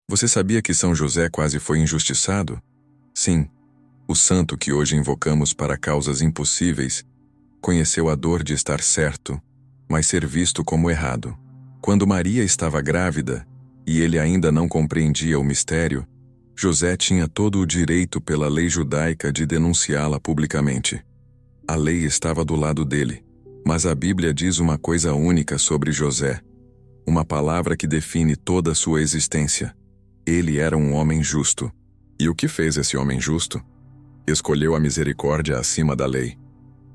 Você sabia que São José quase foi injustiçado? Sim, o santo que hoje invocamos para causas impossíveis conheceu a dor de estar certo, mas ser visto como errado. Quando Maria estava grávida, e ele ainda não compreendia o mistério, José tinha todo o direito pela lei judaica de denunciá-la publicamente. A lei estava do lado dele, mas a Bíblia diz uma coisa única sobre José, uma palavra que define toda a sua existência. Ele era um homem justo. E o que fez esse homem justo? Escolheu a misericórdia acima da lei.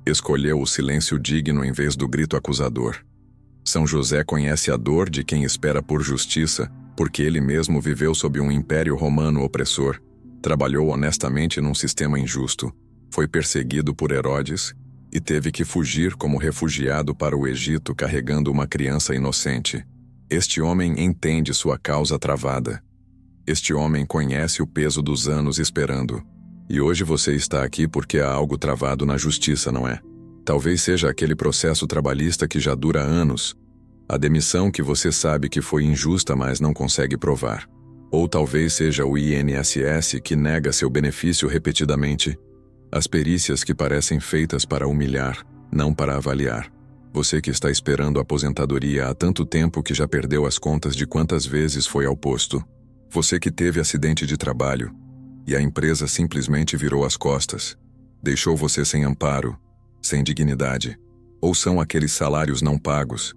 Escolheu o silêncio digno em vez do grito acusador. São José conhece a dor de quem espera por justiça, porque ele mesmo viveu sob um império romano opressor, trabalhou honestamente num sistema injusto, foi perseguido por Herodes e teve que fugir como refugiado para o Egito carregando uma criança inocente. Este homem entende sua causa travada. Este homem conhece o peso dos anos esperando. E hoje você está aqui porque há algo travado na justiça, não é? Talvez seja aquele processo trabalhista que já dura anos. A demissão que você sabe que foi injusta, mas não consegue provar. Ou talvez seja o INSS que nega seu benefício repetidamente. As perícias que parecem feitas para humilhar, não para avaliar. Você que está esperando a aposentadoria há tanto tempo que já perdeu as contas de quantas vezes foi ao posto. Você que teve acidente de trabalho, e a empresa simplesmente virou as costas, deixou você sem amparo, sem dignidade. Ou são aqueles salários não pagos,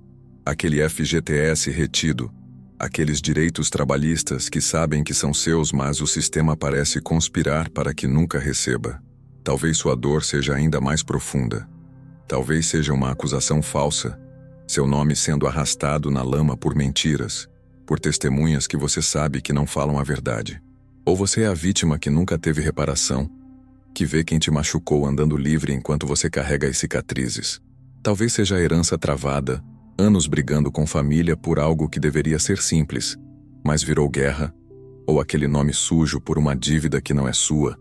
aquele FGTS retido, aqueles direitos trabalhistas que sabem que são seus, mas o sistema parece conspirar para que nunca receba. Talvez sua dor seja ainda mais profunda. Talvez seja uma acusação falsa, seu nome sendo arrastado na lama por mentiras, por testemunhas que você sabe que não falam a verdade. Ou você é a vítima que nunca teve reparação, que vê quem te machucou andando livre enquanto você carrega as cicatrizes. Talvez seja a herança travada, anos brigando com família por algo que deveria ser simples, mas virou guerra, ou aquele nome sujo por uma dívida que não é sua,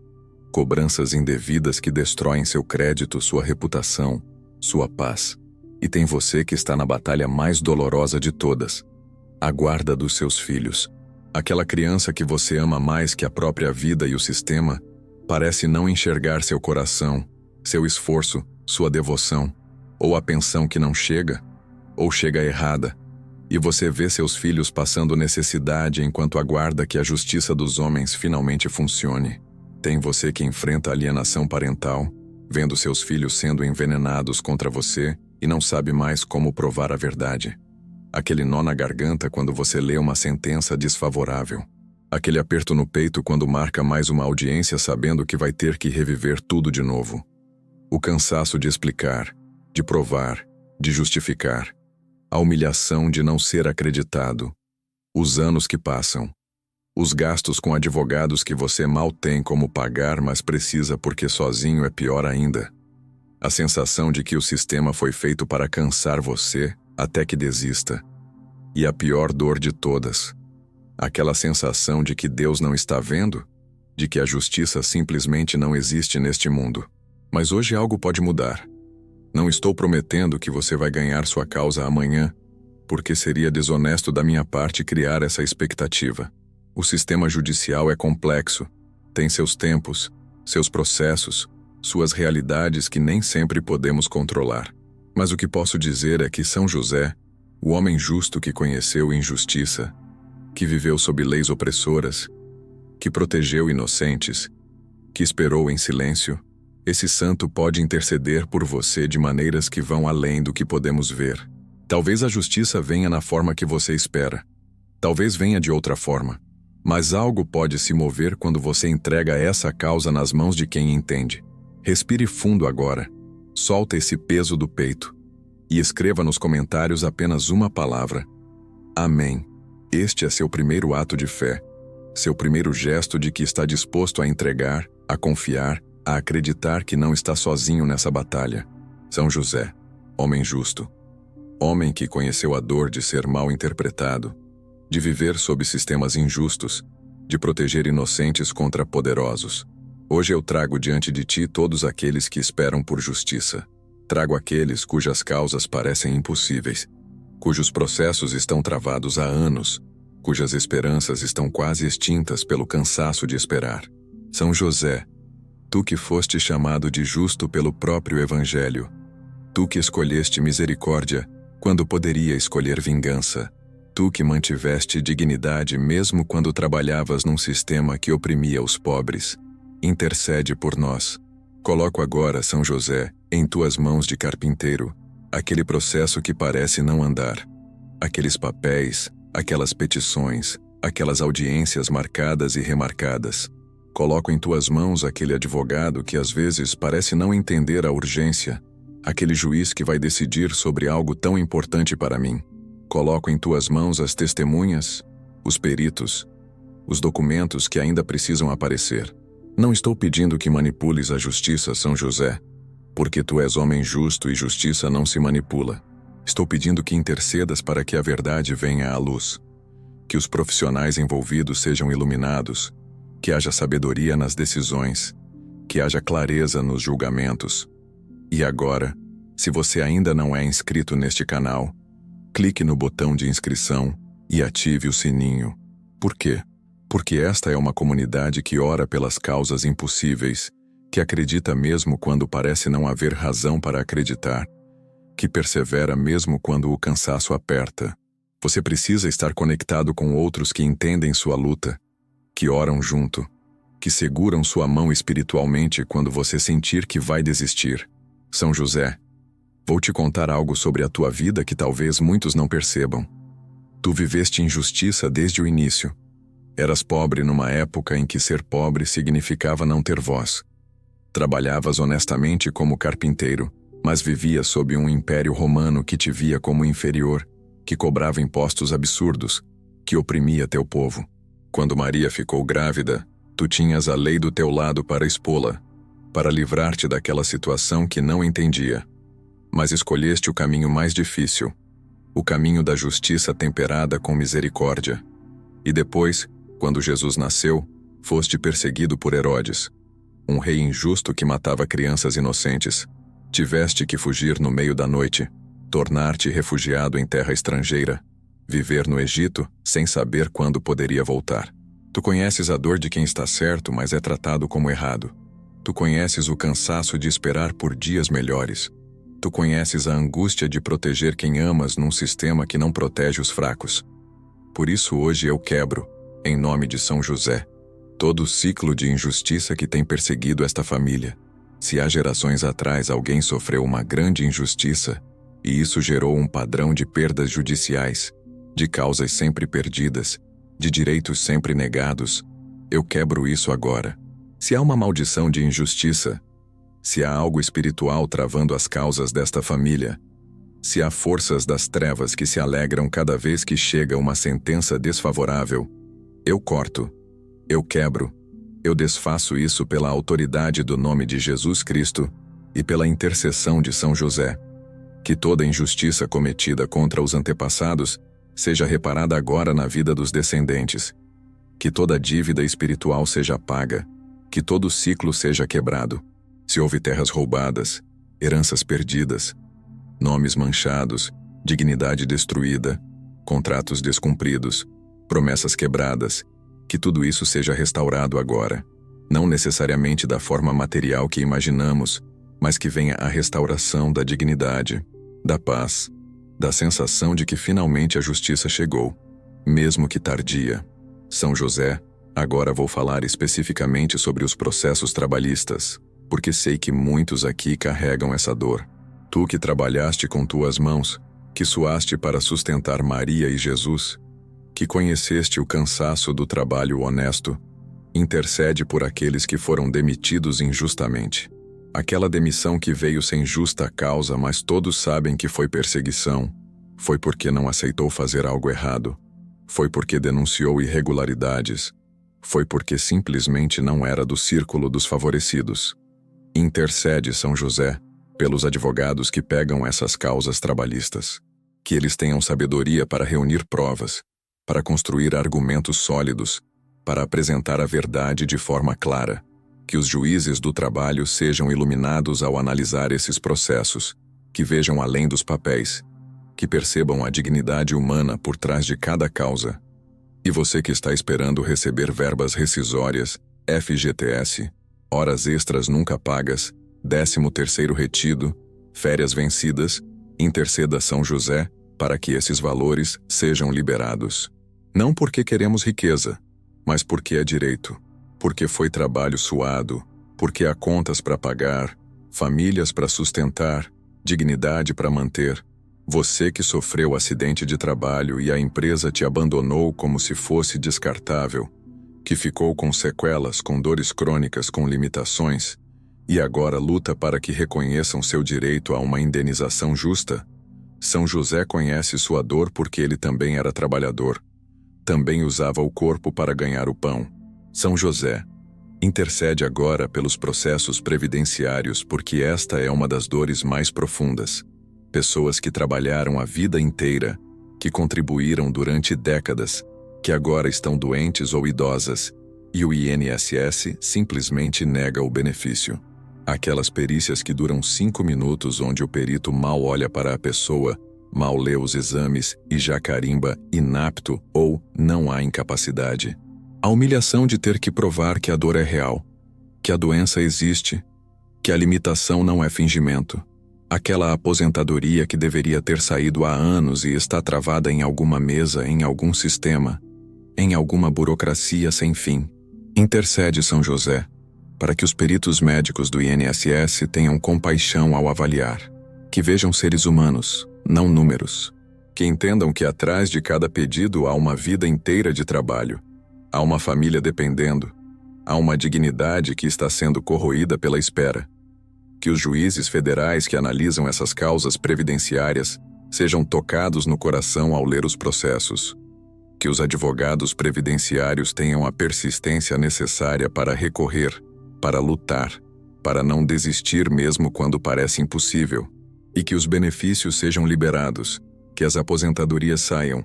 cobranças indevidas que destroem seu crédito, sua reputação, sua paz. E tem você que está na batalha mais dolorosa de todas, a guarda dos seus filhos. Aquela criança que você ama mais que a própria vida e o sistema, parece não enxergar seu coração, seu esforço, sua devoção, ou a pensão que não chega, ou chega errada, e você vê seus filhos passando necessidade enquanto aguarda que a justiça dos homens finalmente funcione. Tem você que enfrenta a alienação parental, vendo seus filhos sendo envenenados contra você e não sabe mais como provar a verdade. Aquele nó na garganta quando você lê uma sentença desfavorável. Aquele aperto no peito quando marca mais uma audiência sabendo que vai ter que reviver tudo de novo. O cansaço de explicar, de provar, de justificar. A humilhação de não ser acreditado. Os anos que passam. Os gastos com advogados que você mal tem como pagar, mas precisa porque sozinho é pior ainda. A sensação de que o sistema foi feito para cansar você até que desista. E a pior dor de todas. Aquela sensação de que Deus não está vendo, de que a justiça simplesmente não existe neste mundo. Mas hoje algo pode mudar. Não estou prometendo que você vai ganhar sua causa amanhã, porque seria desonesto da minha parte criar essa expectativa. O sistema judicial é complexo, tem seus tempos, seus processos, suas realidades que nem sempre podemos controlar. Mas o que posso dizer é que São José, o homem justo que conheceu injustiça, que viveu sob leis opressoras, que protegeu inocentes, que esperou em silêncio, esse santo pode interceder por você de maneiras que vão além do que podemos ver. Talvez a justiça venha na forma que você espera. Talvez venha de outra forma. Mas algo pode se mover quando você entrega essa causa nas mãos de quem entende. Respire fundo agora. Solta esse peso do peito. E escreva nos comentários apenas uma palavra. Amém. Este é seu primeiro ato de fé. Seu primeiro gesto de que está disposto a entregar, a confiar, a acreditar que não está sozinho nessa batalha. São José, homem justo. Homem que conheceu a dor de ser mal interpretado, de viver sob sistemas injustos, de proteger inocentes contra poderosos. Hoje eu trago diante de ti todos aqueles que esperam por justiça. Trago aqueles cujas causas parecem impossíveis, cujos processos estão travados há anos, cujas esperanças estão quase extintas pelo cansaço de esperar. São José, tu que foste chamado de justo pelo próprio Evangelho, tu que escolheste misericórdia quando poderia escolher vingança, tu que mantiveste dignidade mesmo quando trabalhavas num sistema que oprimia os pobres, intercede por nós. Coloco agora, São José, em tuas mãos de carpinteiro, aquele processo que parece não andar, aqueles papéis, aquelas petições, aquelas audiências marcadas e remarcadas. Coloco em tuas mãos aquele advogado que às vezes parece não entender a urgência, aquele juiz que vai decidir sobre algo tão importante para mim. Coloco em tuas mãos as testemunhas, os peritos, os documentos que ainda precisam aparecer. Não estou pedindo que manipules a justiça, São José, porque tu és homem justo e justiça não se manipula. Estou pedindo que intercedas para que a verdade venha à luz, que os profissionais envolvidos sejam iluminados, que haja sabedoria nas decisões, que haja clareza nos julgamentos. E agora, se você ainda não é inscrito neste canal, clique no botão de inscrição e ative o sininho. Por quê? Porque esta é uma comunidade que ora pelas causas impossíveis, que acredita mesmo quando parece não haver razão para acreditar, que persevera mesmo quando o cansaço aperta. Você precisa estar conectado com outros que entendem sua luta, que oram junto, que seguram sua mão espiritualmente quando você sentir que vai desistir. São José, vou te contar algo sobre a tua vida que talvez muitos não percebam. Tu viveste injustiça desde o início. Eras pobre numa época em que ser pobre significava não ter voz. Trabalhavas honestamente como carpinteiro, mas vivias sob um império romano que te via como inferior, que cobrava impostos absurdos, que oprimia teu povo. Quando Maria ficou grávida, tu tinhas a lei do teu lado para expô-la, para livrar-te daquela situação que não entendia. Mas escolheste o caminho mais difícil, o caminho da justiça temperada com misericórdia. E depois, quando Jesus nasceu, foste perseguido por Herodes, um rei injusto que matava crianças inocentes. Tiveste que fugir no meio da noite, tornar-te refugiado em terra estrangeira, viver no Egito sem saber quando poderia voltar. Tu conheces a dor de quem está certo, mas é tratado como errado. Tu conheces o cansaço de esperar por dias melhores. Tu conheces a angústia de proteger quem amas num sistema que não protege os fracos. Por isso hoje eu quebro, em nome de São José, todo o ciclo de injustiça que tem perseguido esta família. Se há gerações atrás alguém sofreu uma grande injustiça, e isso gerou um padrão de perdas judiciais, de causas sempre perdidas, de direitos sempre negados, eu quebro isso agora. Se há uma maldição de injustiça, se há algo espiritual travando as causas desta família, se há forças das trevas que se alegram cada vez que chega uma sentença desfavorável, eu corto, eu quebro, eu desfaço isso pela autoridade do nome de Jesus Cristo e pela intercessão de São José. Que toda injustiça cometida contra os antepassados seja reparada agora na vida dos descendentes. Que toda dívida espiritual seja paga, que todo ciclo seja quebrado. Se houve terras roubadas, heranças perdidas, nomes manchados, dignidade destruída, contratos descumpridos, promessas quebradas, que tudo isso seja restaurado agora, não necessariamente da forma material que imaginamos, mas que venha a restauração da dignidade, da paz, da sensação de que finalmente a justiça chegou, mesmo que tardia. São José, agora vou falar especificamente sobre os processos trabalhistas, porque sei que muitos aqui carregam essa dor. Tu que trabalhaste com tuas mãos, que suaste para sustentar Maria e Jesus, que conheceste o cansaço do trabalho honesto, intercede por aqueles que foram demitidos injustamente. Aquela demissão que veio sem justa causa, mas todos sabem que foi perseguição, foi porque não aceitou fazer algo errado, foi porque denunciou irregularidades, foi porque simplesmente não era do círculo dos favorecidos. Intercede, São José, pelos advogados que pegam essas causas trabalhistas, que eles tenham sabedoria para reunir provas, para construir argumentos sólidos, para apresentar a verdade de forma clara, que os juízes do trabalho sejam iluminados ao analisar esses processos, que vejam além dos papéis, que percebam a dignidade humana por trás de cada causa, E você que está esperando receber verbas rescisórias, FGTS, horas extras nunca pagas, 13º retido, férias vencidas, interceda São José para que esses valores sejam liberados. Não porque queremos riqueza, mas porque é direito, porque foi trabalho suado, porque há contas para pagar, famílias para sustentar, dignidade para manter. Você que sofreu acidente de trabalho e a empresa te abandonou como se fosse descartável, que ficou com sequelas, com dores crônicas, com limitações, e agora luta para que reconheçam seu direito a uma indenização justa. São José conhece sua dor porque ele também era trabalhador. Também usava o corpo para ganhar o pão. São José, intercede agora pelos processos previdenciários porque esta é uma das dores mais profundas. Pessoas que trabalharam a vida inteira, que contribuíram durante décadas, que agora estão doentes ou idosas, e o INSS simplesmente nega o benefício. Aquelas perícias que duram 5 minutos onde o perito mal olha para a pessoa, mal lê os exames e já carimba inapto ou não há incapacidade. A humilhação de ter que provar que a dor é real, que a doença existe, que a limitação não é fingimento. Aquela aposentadoria que deveria ter saído há anos e está travada em alguma mesa, em algum sistema, em alguma burocracia sem fim. Intercede São José, para que os peritos médicos do INSS tenham compaixão ao avaliar, que vejam seres humanos, não números, que entendam que atrás de cada pedido há uma vida inteira de trabalho, há uma família dependendo, há uma dignidade que está sendo corroída pela espera. Que os juízes federais que analisam essas causas previdenciárias sejam tocados no coração ao ler os processos. Que os advogados previdenciários tenham a persistência necessária para recorrer, para lutar, para não desistir mesmo quando parece impossível. E que os benefícios sejam liberados, que as aposentadorias saiam,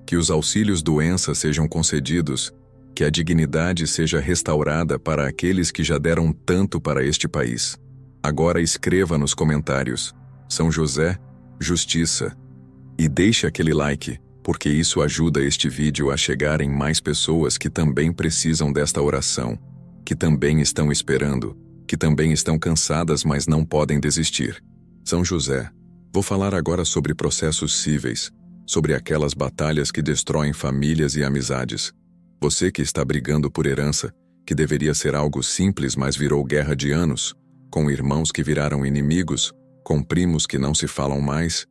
que os auxílios-doença sejam concedidos, que a dignidade seja restaurada para aqueles que já deram tanto para este país. Agora escreva nos comentários, São José, Justiça, e deixe aquele like, porque isso ajuda este vídeo a chegar em mais pessoas que também precisam desta oração, que também estão esperando, que também estão cansadas mas não podem desistir. São José, vou falar agora sobre processos cíveis, sobre aquelas batalhas que destroem famílias e amizades. Você que está brigando por herança, que deveria ser algo simples mas virou guerra de anos, com irmãos que viraram inimigos, com primos que não se falam mais,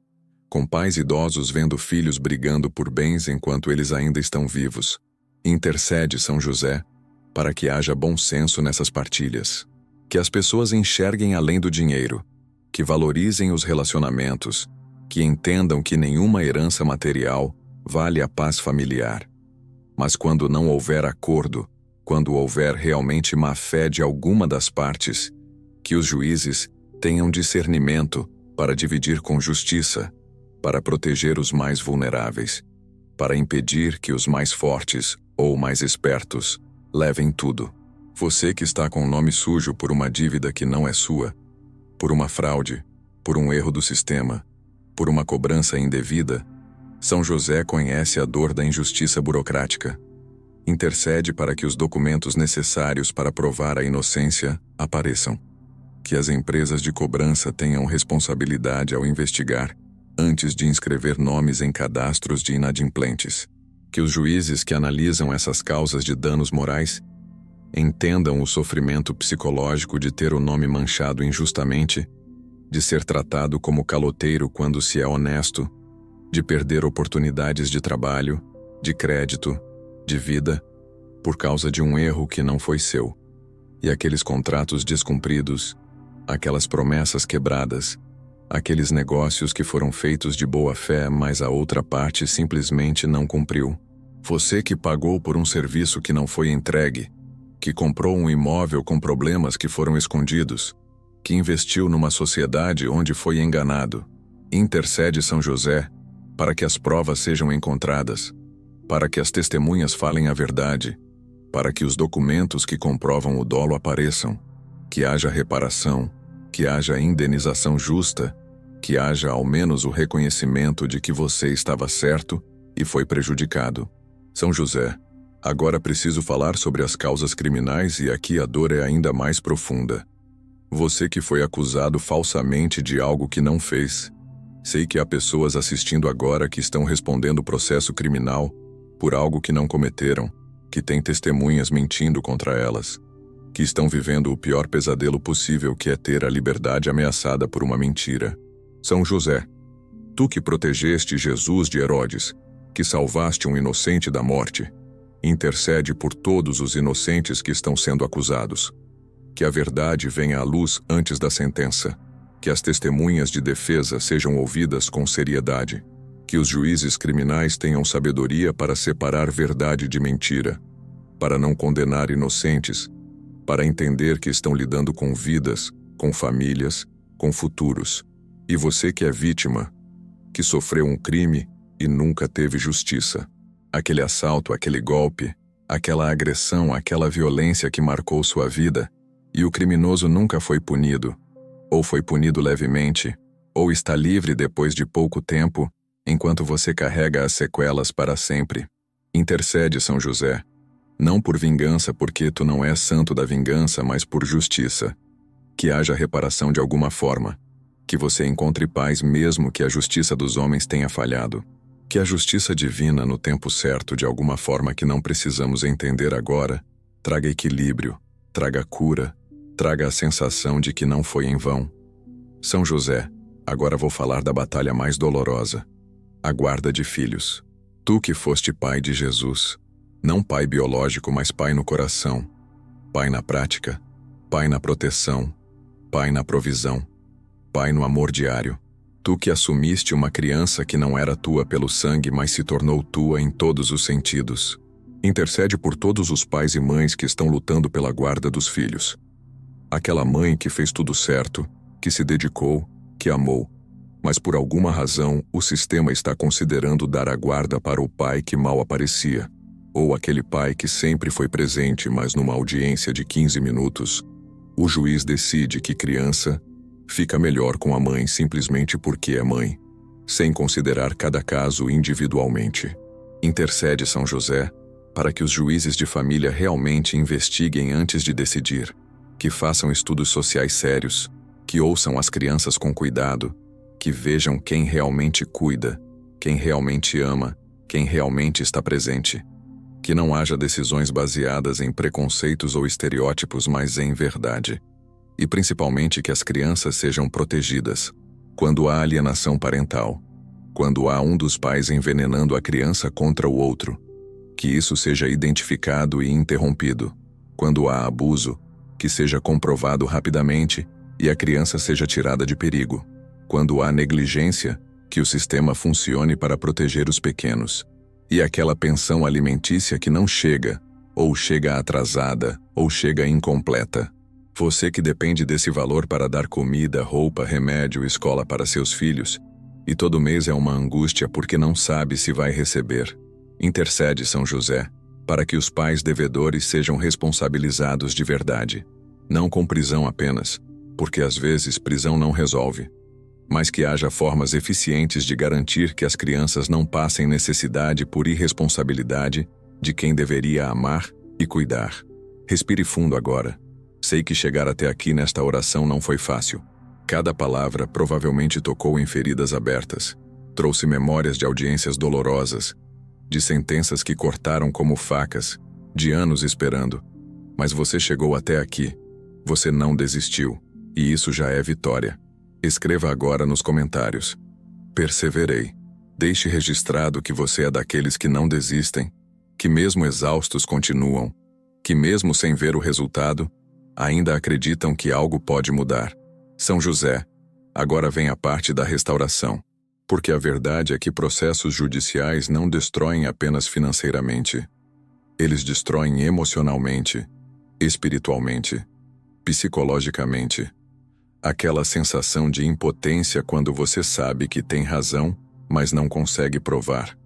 com pais idosos vendo filhos brigando por bens enquanto eles ainda estão vivos. Intercede São José, para que haja bom senso nessas partilhas. Que as pessoas enxerguem além do dinheiro, que valorizem os relacionamentos, que entendam que nenhuma herança material vale a paz familiar. Mas quando não houver acordo, quando houver realmente má-fé de alguma das partes, que os juízes tenham discernimento para dividir com justiça, para proteger os mais vulneráveis, para impedir que os mais fortes ou mais espertos levem tudo. Você que está com o nome sujo por uma dívida que não é sua, por uma fraude, por um erro do sistema, por uma cobrança indevida, São José conhece a dor da injustiça burocrática. Intercede para que os documentos necessários para provar a inocência apareçam. Que as empresas de cobrança tenham responsabilidade ao investigar, antes de inscrever nomes em cadastros de inadimplentes. Que os juízes que analisam essas causas de danos morais entendam o sofrimento psicológico de ter o nome manchado injustamente, de ser tratado como caloteiro quando se é honesto, de perder oportunidades de trabalho, de crédito, de vida, por causa de um erro que não foi seu. E aqueles contratos descumpridos, aquelas promessas quebradas, aqueles negócios que foram feitos de boa fé, mas a outra parte simplesmente não cumpriu. Você que pagou por um serviço que não foi entregue, que comprou um imóvel com problemas que foram escondidos, que investiu numa sociedade onde foi enganado. Intercede São José para que as provas sejam encontradas, para que as testemunhas falem a verdade, para que os documentos que comprovam o dolo apareçam, que haja reparação, que haja indenização justa, que haja ao menos o reconhecimento de que você estava certo e foi prejudicado. São José, agora preciso falar sobre as causas criminais e aqui a dor é ainda mais profunda. Você que foi acusado falsamente de algo que não fez. Sei que há pessoas assistindo agora que estão respondendo processo criminal por algo que não cometeram, que têm testemunhas mentindo contra elas, que estão vivendo o pior pesadelo possível, que é ter a liberdade ameaçada por uma mentira. São José, tu que protegeste Jesus de Herodes, que salvaste um inocente da morte, intercede por todos os inocentes que estão sendo acusados. Que a verdade venha à luz antes da sentença, que as testemunhas de defesa sejam ouvidas com seriedade, que os juízes criminais tenham sabedoria para separar verdade de mentira, para não condenar inocentes, para entender que estão lidando com vidas, com famílias, com futuros. E você que é vítima, que sofreu um crime e nunca teve justiça. Aquele assalto, aquele golpe, aquela agressão, aquela violência que marcou sua vida, e o criminoso nunca foi punido, ou foi punido levemente, ou está livre depois de pouco tempo, enquanto você carrega as sequelas para sempre. Intercede, São José, não por vingança, porque tu não és santo da vingança, mas por justiça. Que haja reparação de alguma forma, que você encontre paz mesmo que a justiça dos homens tenha falhado. Que a justiça divina, no tempo certo, de alguma forma que não precisamos entender agora, traga equilíbrio, traga cura, traga a sensação de que não foi em vão. São José, agora vou falar da batalha mais dolorosa, a guarda de filhos. Tu que foste pai de Jesus, não pai biológico, mas pai no coração, pai na prática, pai na proteção, pai na provisão, pai no amor diário. Tu que assumiste uma criança que não era tua pelo sangue, mas se tornou tua em todos os sentidos. Intercede por todos os pais e mães que estão lutando pela guarda dos filhos. Aquela mãe que fez tudo certo, que se dedicou, que amou, mas por alguma razão o sistema está considerando dar a guarda para o pai que mal aparecia, ou aquele pai que sempre foi presente, mas numa audiência de 15 minutos, o juiz decide que criança fica melhor com a mãe simplesmente porque é mãe, sem considerar cada caso individualmente. Intercede, São José, para que os juízes de família realmente investiguem antes de decidir, que façam estudos sociais sérios, que ouçam as crianças com cuidado, que vejam quem realmente cuida, quem realmente ama, quem realmente está presente. Que não haja decisões baseadas em preconceitos ou estereótipos, mas em verdade. E principalmente que as crianças sejam protegidas. Quando há alienação parental, quando há um dos pais envenenando a criança contra o outro, que isso seja identificado e interrompido. Quando há abuso, que seja comprovado rapidamente e a criança seja tirada de perigo. Quando há negligência, que o sistema funcione para proteger os pequenos. E aquela pensão alimentícia que não chega, ou chega atrasada, ou chega incompleta. Você que depende desse valor para dar comida, roupa, remédio, escola para seus filhos, e todo mês é uma angústia porque não sabe se vai receber. Intercede, São José, para que os pais devedores sejam responsabilizados de verdade. Não com prisão apenas, porque às vezes prisão não resolve, mas que haja formas eficientes de garantir que as crianças não passem necessidade por irresponsabilidade de quem deveria amar e cuidar. Respire fundo agora. Sei que chegar até aqui nesta oração não foi fácil. Cada palavra provavelmente tocou em feridas abertas, trouxe memórias de audiências dolorosas, de sentenças que cortaram como facas, de anos esperando. Mas você chegou até aqui. Você não desistiu, e isso já é vitória. Escreva agora nos comentários: perseverei. Deixe registrado que você é daqueles que não desistem, que mesmo exaustos continuam, que mesmo sem ver o resultado, ainda acreditam que algo pode mudar. São José, agora vem a parte da restauração. Porque a verdade é que processos judiciais não destroem apenas financeiramente. Eles destroem emocionalmente, espiritualmente, psicologicamente. Aquela sensação de impotência quando você sabe que tem razão, mas não consegue provar.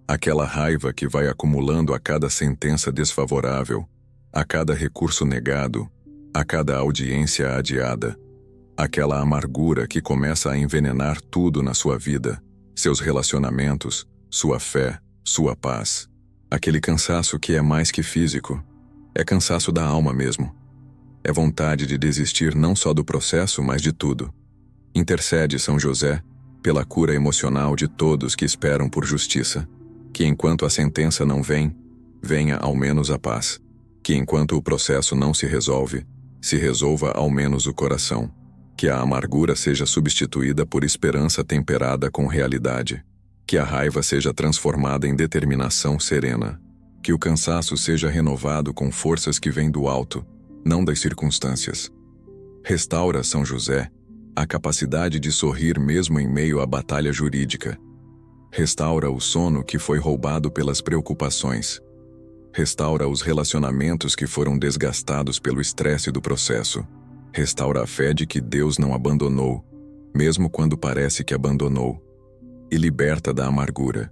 Aquela raiva que vai acumulando a cada sentença desfavorável, a cada recurso negado, a cada audiência adiada. Aquela amargura que começa a envenenar tudo na sua vida, seus relacionamentos, sua fé, sua paz. Aquele cansaço que é mais que físico, é cansaço da alma mesmo. É vontade de desistir não só do processo, mas de tudo. Intercede São José pela cura emocional de todos que esperam por justiça. Que enquanto a sentença não vem, venha ao menos a paz. Que enquanto o processo não se resolve, se resolva ao menos o coração. Que a amargura seja substituída por esperança temperada com realidade. Que a raiva seja transformada em determinação serena. Que o cansaço seja renovado com forças que vêm do alto, não das circunstâncias. Restaura, São José, a capacidade de sorrir mesmo em meio à batalha jurídica. Restaura o sono que foi roubado pelas preocupações. Restaura os relacionamentos que foram desgastados pelo estresse do processo. Restaura a fé de que Deus não abandonou, mesmo quando parece que abandonou. E liberta da amargura,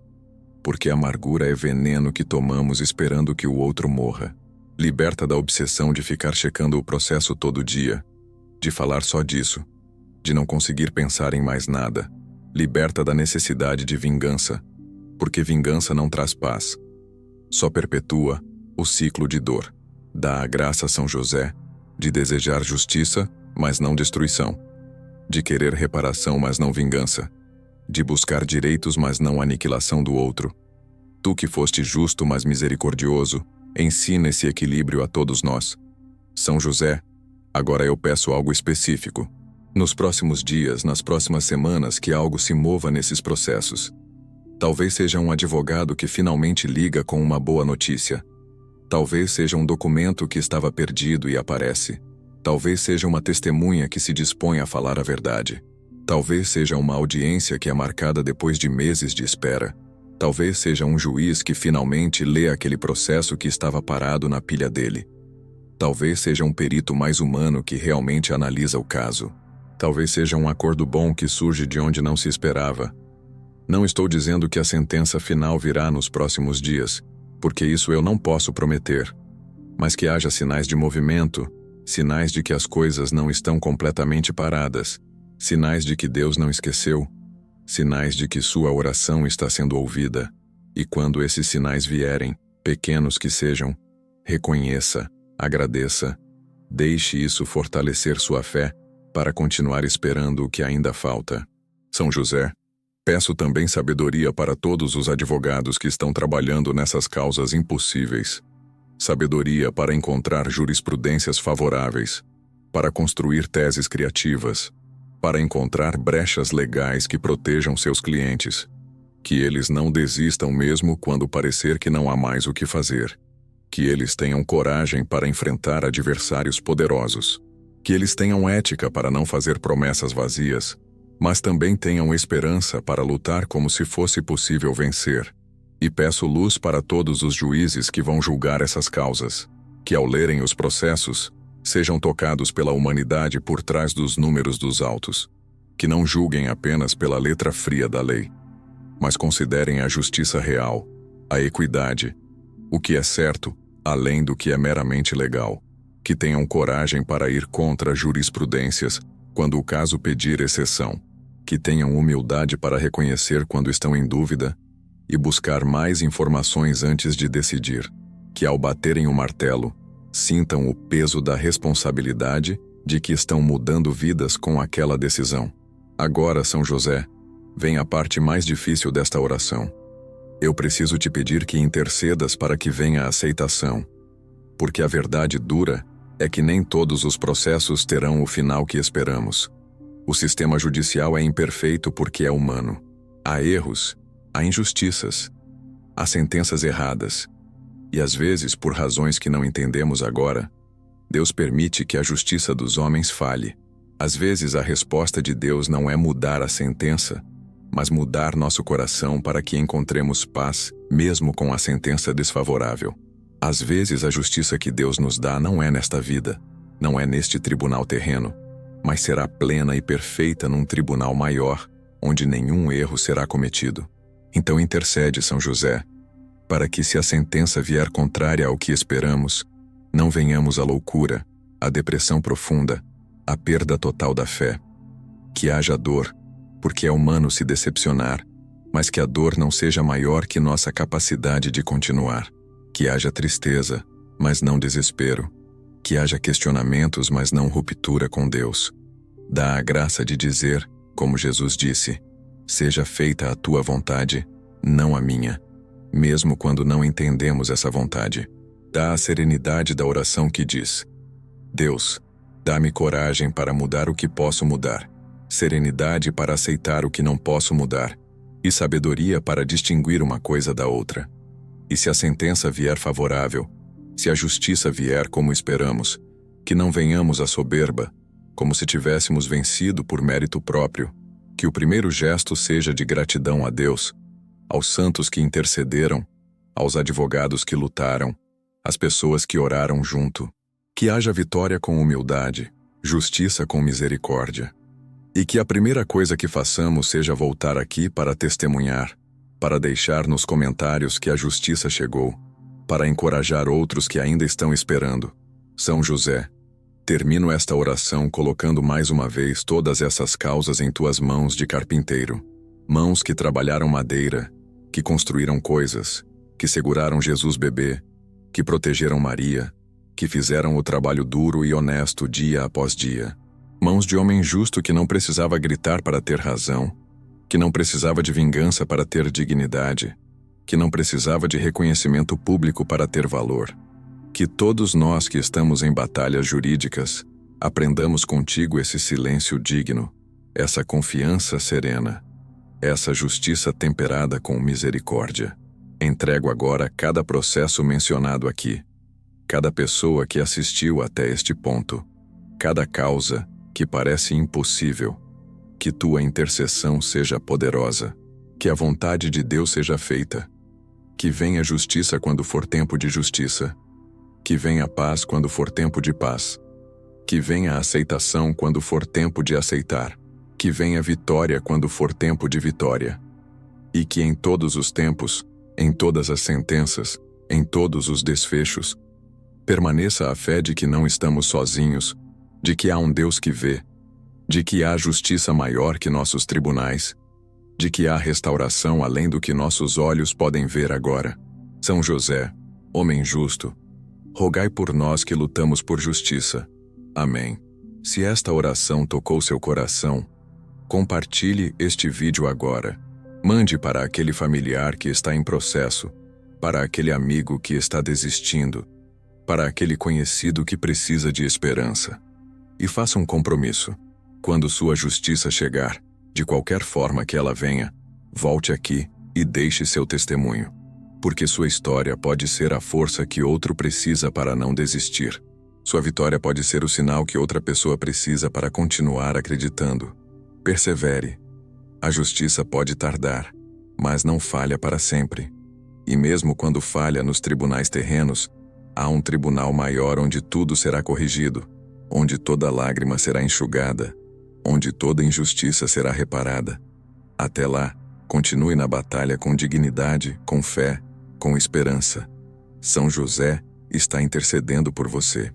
porque a amargura é veneno que tomamos esperando que o outro morra. Liberta da obsessão de ficar checando o processo todo dia, de falar só disso, de não conseguir pensar em mais nada. Liberta da necessidade de vingança, porque vingança não traz paz. Só perpetua o ciclo de dor. Dá a graça a São José de desejar justiça, mas não destruição. De querer reparação, mas não vingança. De buscar direitos, mas não aniquilação do outro. Tu que foste justo, mas misericordioso, ensina esse equilíbrio a todos nós. São José, agora eu peço algo específico. Nos próximos dias, nas próximas semanas, que algo se mova nesses processos. Talvez seja um advogado que finalmente liga com uma boa notícia. Talvez seja um documento que estava perdido e aparece. Talvez seja uma testemunha que se dispõe a falar a verdade. Talvez seja uma audiência que é marcada depois de meses de espera. Talvez seja um juiz que finalmente lê aquele processo que estava parado na pilha dele. Talvez seja um perito mais humano que realmente analisa o caso. Talvez seja um acordo bom que surge de onde não se esperava. Não estou dizendo que a sentença final virá nos próximos dias, porque isso eu não posso prometer. Mas que haja sinais de movimento, sinais de que as coisas não estão completamente paradas, sinais de que Deus não esqueceu, sinais de que sua oração está sendo ouvida. E quando esses sinais vierem, pequenos que sejam, reconheça, agradeça, deixe isso fortalecer sua fé para continuar esperando o que ainda falta. São José, peço também sabedoria para todos os advogados que estão trabalhando nessas causas impossíveis. Sabedoria para encontrar jurisprudências favoráveis, para construir teses criativas, para encontrar brechas legais que protejam seus clientes. Que eles não desistam mesmo quando parecer que não há mais o que fazer. Que eles tenham coragem para enfrentar adversários poderosos. Que eles tenham ética para não fazer promessas vazias, mas também tenham esperança para lutar como se fosse possível vencer. E peço luz para todos os juízes que vão julgar essas causas, que ao lerem os processos, sejam tocados pela humanidade por trás dos números dos autos, que não julguem apenas pela letra fria da lei, mas considerem a justiça real, a equidade, o que é certo, além do que é meramente legal, que tenham coragem para ir contra jurisprudências quando o caso pedir exceção, que tenham humildade para reconhecer quando estão em dúvida e buscar mais informações antes de decidir, que ao baterem o martelo, sintam o peso da responsabilidade de que estão mudando vidas com aquela decisão. Agora, São José, vem a parte mais difícil desta oração. Eu preciso te pedir que intercedas para que venha a aceitação, porque a verdade dura é que nem todos os processos terão o final que esperamos. O sistema judicial é imperfeito porque é humano. Há erros, há injustiças, há sentenças erradas. E às vezes, por razões que não entendemos agora, Deus permite que a justiça dos homens falhe. Às vezes a resposta de Deus não é mudar a sentença, mas mudar nosso coração para que encontremos paz, mesmo com a sentença desfavorável. Às vezes a justiça que Deus nos dá não é nesta vida, não é neste tribunal terreno, mas será plena e perfeita num tribunal maior, onde nenhum erro será cometido. Então intercede, São José, para que, se a sentença vier contrária ao que esperamos, não venhamos à loucura, à depressão profunda, à perda total da fé. Que haja dor, porque é humano se decepcionar, mas que a dor não seja maior que nossa capacidade de continuar. Que haja tristeza, mas não desespero. Que haja questionamentos, mas não ruptura com Deus. Dá a graça de dizer, como Jesus disse: seja feita a tua vontade, não a minha, mesmo quando não entendemos essa vontade. Dá a serenidade da oração que diz: Deus, dá-me coragem para mudar o que posso mudar, serenidade para aceitar o que não posso mudar, e sabedoria para distinguir uma coisa da outra. E se a sentença vier favorável, se a justiça vier como esperamos, que não venhamos à soberba, como se tivéssemos vencido por mérito próprio, que o primeiro gesto seja de gratidão a Deus, aos santos que intercederam, aos advogados que lutaram, às pessoas que oraram junto. Que haja vitória com humildade, justiça com misericórdia. E que a primeira coisa que façamos seja voltar aqui para testemunhar, para deixar nos comentários que a justiça chegou, para encorajar outros que ainda estão esperando. São José, termino esta oração colocando mais uma vez todas essas causas em tuas mãos de carpinteiro. Mãos que trabalharam madeira, que construíram coisas, que seguraram Jesus bebê, que protegeram Maria, que fizeram o trabalho duro e honesto dia após dia. Mãos de homem justo que não precisava gritar para ter razão, que não precisava de vingança para ter dignidade, que não precisava de reconhecimento público para ter valor. Que todos nós que estamos em batalhas jurídicas, aprendamos contigo esse silêncio digno, essa confiança serena, essa justiça temperada com misericórdia. Entrego agora cada processo mencionado aqui, cada pessoa que assistiu até este ponto, cada causa que parece impossível. Que tua intercessão seja poderosa, que a vontade de Deus seja feita, que venha justiça quando for tempo de justiça, que venha paz quando for tempo de paz, que venha aceitação quando for tempo de aceitar, que venha vitória quando for tempo de vitória, e que em todos os tempos, em todas as sentenças, em todos os desfechos, permaneça a fé de que não estamos sozinhos, de que há um Deus que vê, de que há justiça maior que nossos tribunais, de que há restauração além do que nossos olhos podem ver agora. São José, homem justo, rogai por nós que lutamos por justiça. Amém. Se esta oração tocou seu coração, compartilhe este vídeo agora. Mande para aquele familiar que está em processo, para aquele amigo que está desistindo, para aquele conhecido que precisa de esperança. E faça um compromisso. Quando sua justiça chegar, de qualquer forma que ela venha, volte aqui e deixe seu testemunho, porque sua história pode ser a força que outro precisa para não desistir. Sua vitória pode ser o sinal que outra pessoa precisa para continuar acreditando. Persevere. A justiça pode tardar, mas não falha para sempre. E mesmo quando falha nos tribunais terrenos, há um tribunal maior onde tudo será corrigido, onde toda lágrima será enxugada, onde toda injustiça será reparada. Até lá, continue na batalha com dignidade, com fé, com esperança. São José está intercedendo por você.